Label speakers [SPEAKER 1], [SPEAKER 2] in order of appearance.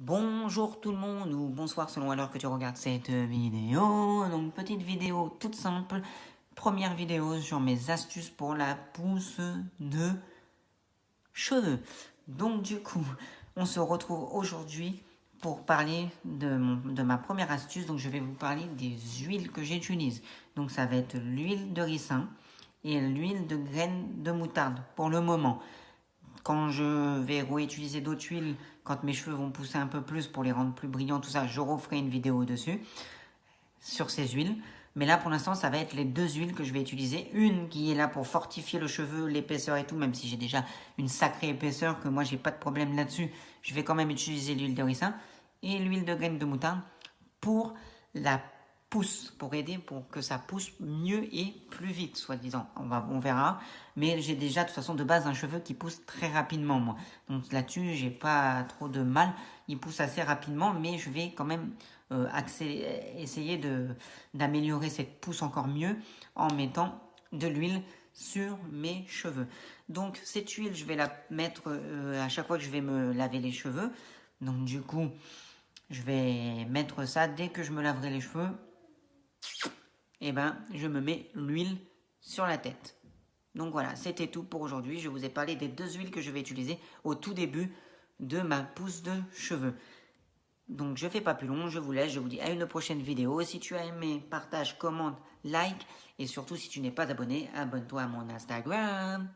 [SPEAKER 1] Bonjour tout le monde ou bonsoir selon à l'heure que tu regardes cette vidéo. Donc petite vidéo toute simple, première vidéo sur mes astuces pour la pousse de cheveux. Donc du coup, on se retrouve aujourd'hui pour parler de ma première astuce. Donc je vais vous parler des huiles que j'utilise. Donc ça va être l'huile de ricin et l'huile de graines de moutarde pour le moment. Quand je vais réutiliser d'autres huiles, quand mes cheveux vont pousser un peu plus pour les rendre plus brillants, tout ça, je referai une vidéo dessus, sur ces huiles. Mais là, pour l'instant, ça va être les deux huiles que je vais utiliser. Une qui est là pour fortifier le cheveu, l'épaisseur et tout, même si j'ai déjà une sacrée épaisseur, que moi, j'ai pas de problème là-dessus. Je vais quand même utiliser l'huile de ricin et l'huile de graines de moutarde pour la pousse, pour aider pour que ça pousse mieux et plus vite, soi-disant. On verra. Mais j'ai déjà, de toute façon, de base, un cheveu qui pousse très rapidement, moi. Donc là-dessus, j'ai pas trop de mal. Il pousse assez rapidement, mais je vais quand même essayer d'améliorer cette pousse encore mieux en mettant de l'huile sur mes cheveux. Donc cette huile, je vais la mettre à chaque fois que je vais me laver les cheveux. Donc du coup, je vais mettre ça dès que je me laverai les cheveux. Et je me mets l'huile sur la tête. Donc voilà, c'était tout pour aujourd'hui. Je vous ai parlé des deux huiles que je vais utiliser au tout début de ma pousse de cheveux. Donc je fais pas plus long, je vous laisse, je vous dis à une prochaine vidéo. Si tu as aimé, partage, commente, like et surtout si tu n'es pas abonné, abonne-toi à mon Instagram.